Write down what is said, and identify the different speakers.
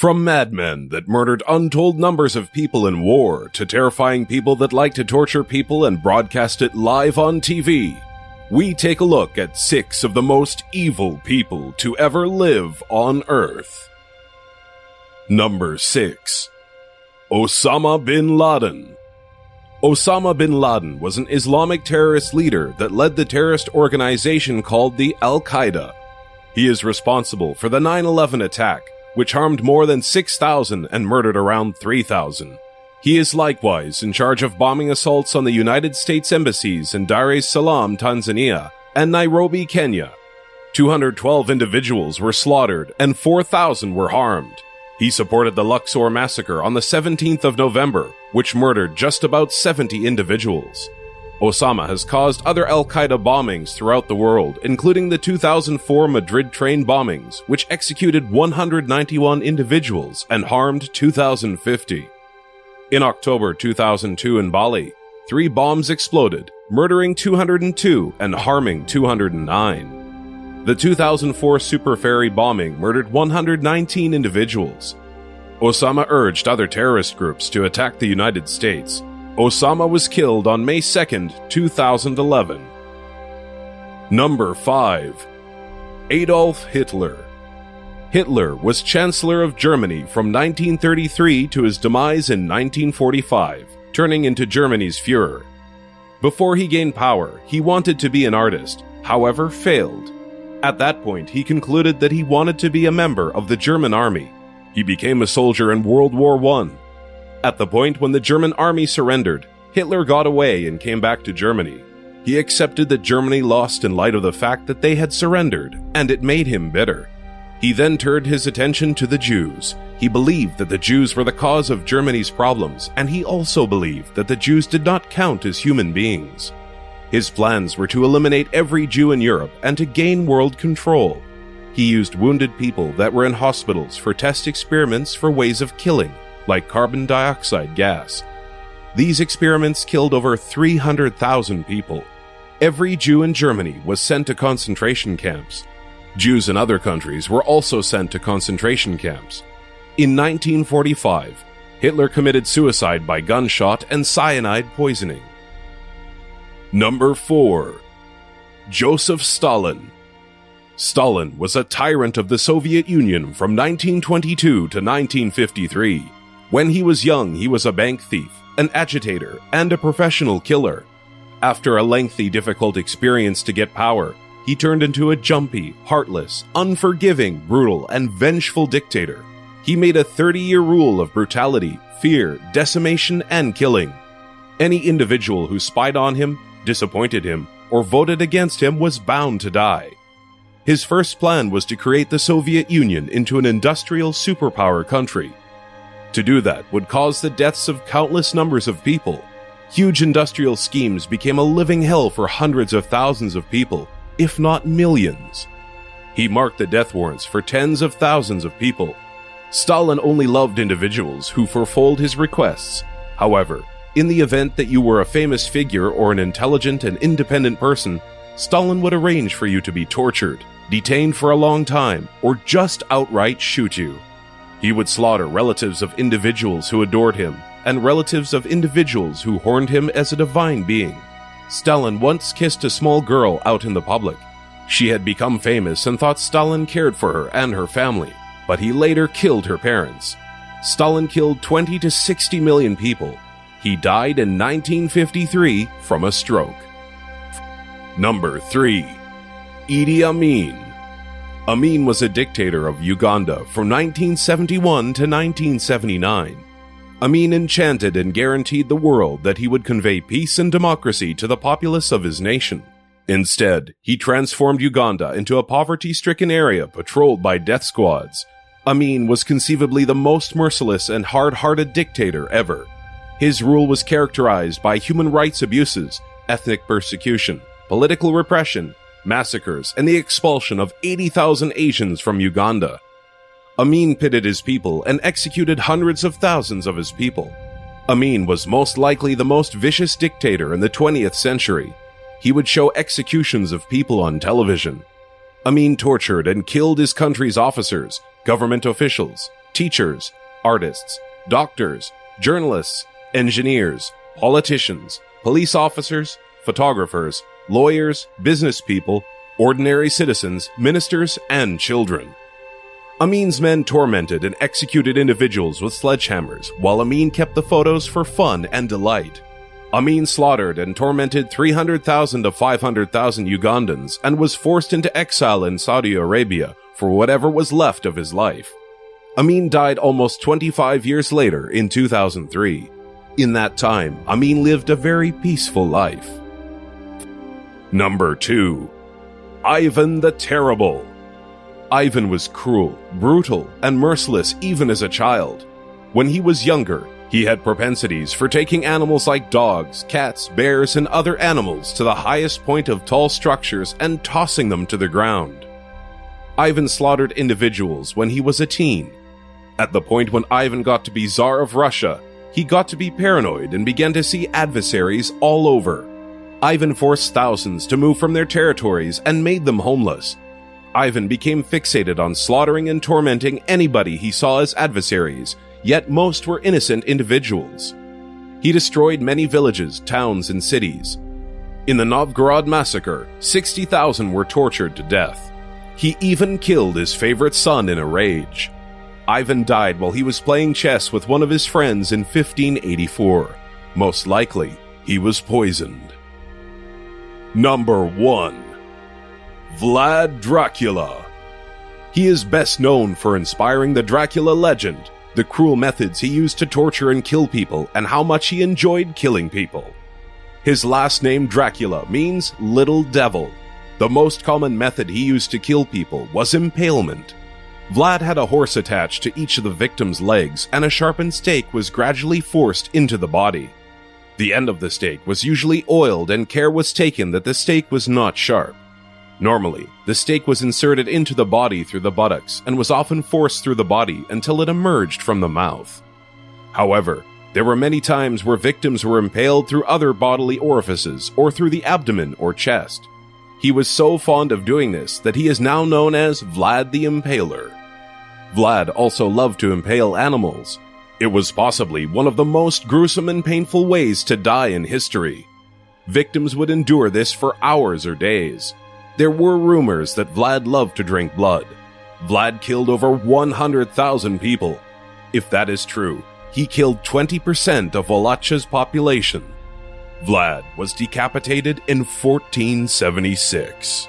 Speaker 1: From madmen that murdered untold numbers of people in war to terrifying people that like to torture people and broadcast it live on TV, we take a look at 6 of the most evil people to ever live on Earth. Number 6. Osama Bin Laden. Osama Bin Laden was an Islamic terrorist leader that led the terrorist organization called the Al-Qaeda. He is responsible for the 9/11 attack, which harmed more than 6,000 and murdered around 3,000. He is likewise in charge of bombing assaults on the United States embassies in Dar es Salaam, Tanzania, and Nairobi, Kenya. 212 individuals were slaughtered and 4,000 were harmed. He supported the Luxor massacre on the 17th of November, which murdered just about 70 individuals. Osama has caused other Al-Qaeda bombings throughout the world, including the 2004 Madrid train bombings, which executed 191 individuals and harmed 2,050. In October 2002 in Bali, 3 bombs exploded, murdering 202 and harming 209. The 2004 Super Ferry bombing murdered 119 individuals. Osama urged other terrorist groups to attack the United States. Osama was killed on May 2, 2011. Number 5. Adolf Hitler. Hitler was Chancellor of Germany from 1933 to his demise in 1945, turning into Germany's Führer. Before he gained power, he wanted to be an artist, however failed. At that point, he concluded that he wanted to be a member of the German army. He became a soldier in World War I. At the point when the German army surrendered, Hitler got away and came back to Germany. He accepted that Germany lost in light of the fact that they had surrendered, and it made him bitter. He then turned his attention to the Jews. He believed that the Jews were the cause of Germany's problems, and he also believed that the Jews did not count as human beings. His plans were to eliminate every Jew in Europe and to gain world control. He used wounded people that were in hospitals for test experiments for ways of killing, like carbon dioxide gas. These experiments killed over 300,000 people. Every Jew in Germany was sent to concentration camps. Jews in other countries were also sent to concentration camps. In 1945, Hitler committed suicide by gunshot and cyanide poisoning. Number 4. Joseph Stalin. Stalin was a tyrant of the Soviet Union from 1922 to 1953. When he was young, he was a bank thief, an agitator, and a professional killer. After a lengthy, difficult experience to get power, he turned into a jumpy, heartless, unforgiving, brutal, and vengeful dictator. He made a 30-year rule of brutality, fear, decimation, and killing. Any individual who spied on him, disappointed him, or voted against him was bound to die. His first plan was to create the Soviet Union into an industrial superpower country. To do that would cause the deaths of countless numbers of people. Huge industrial schemes became a living hell for hundreds of thousands of people, if not millions. He marked the death warrants for tens of thousands of people. Stalin only loved individuals who fulfilled his requests. However, in the event that you were a famous figure or an intelligent and independent person, Stalin would arrange for you to be tortured, detained for a long time, or just outright shoot you. He would slaughter relatives of individuals who adored him, and relatives of individuals who horned him as a divine being. Stalin once kissed a small girl out in the public. She had become famous and thought Stalin cared for her and her family, but he later killed her parents. Stalin killed 20 to 60 million people. He died in 1953 from a stroke. Number 3. Idi Amin. Amin was a dictator of Uganda from 1971 to 1979. Amin enchanted and guaranteed the world that he would convey peace and democracy to the populace of his nation. Instead, he transformed Uganda into a poverty-stricken area patrolled by death squads. Amin was conceivably the most merciless and hard-hearted dictator ever. His rule was characterized by human rights abuses, ethnic persecution, political repression, massacres, and the expulsion of 80,000 Asians from Uganda. Amin pitted his people and executed hundreds of thousands of his people. Amin was most likely the most vicious dictator in the 20th century. He would show executions of people on television. Amin tortured and killed his country's officers, government officials, teachers, artists, doctors, journalists, engineers, politicians, police officers, photographers, lawyers, business people, ordinary citizens, ministers, and children. Amin's men tormented and executed individuals with sledgehammers, while Amin kept the photos for fun and delight. Amin slaughtered and tormented 300,000 to 500,000 Ugandans and was forced into exile in Saudi Arabia for whatever was left of his life. Amin died almost 25 years later in 2003. In that time, Amin lived a very peaceful life. Number 2. Ivan the Terrible. Ivan was cruel, brutal, and merciless even as a child. When he was younger, he had propensities for taking animals like dogs, cats, bears, and other animals to the highest point of tall structures and tossing them to the ground. Ivan slaughtered individuals when he was a teen. At the point when Ivan got to be Tsar of Russia, he got to be paranoid and began to see adversaries all over. Ivan forced thousands to move from their territories and made them homeless. Ivan became fixated on slaughtering and tormenting anybody he saw as adversaries, yet most were innocent individuals. He destroyed many villages, towns, and cities. In the Novgorod massacre, 60,000 were tortured to death. He even killed his favorite son in a rage. Ivan died while he was playing chess with one of his friends in 1584. Most likely, he was poisoned. Number 1. Vlad Dracula. He is best known for inspiring the Dracula legend, the cruel methods he used to torture and kill people, and how much he enjoyed killing people. His last name Dracula means little devil. The most common method he used to kill people was impalement. Vlad had a horse attached to each of the victim's legs, and a sharpened stake was gradually forced into the body. The end of the stake was usually oiled, and care was taken that the stake was not sharp. Normally, the stake was inserted into the body through the buttocks and was often forced through the body until it emerged from the mouth. However, there were many times where victims were impaled through other bodily orifices or through the abdomen or chest. He was so fond of doing this that he is now known as Vlad the Impaler. Vlad also loved to impale animals. It was possibly one of the most gruesome and painful ways to die in history. Victims would endure this for hours or days. There were rumors that Vlad loved to drink blood. Vlad killed over 100,000 people. If that is true, he killed 20% of Wallach's population. Vlad was decapitated in 1476.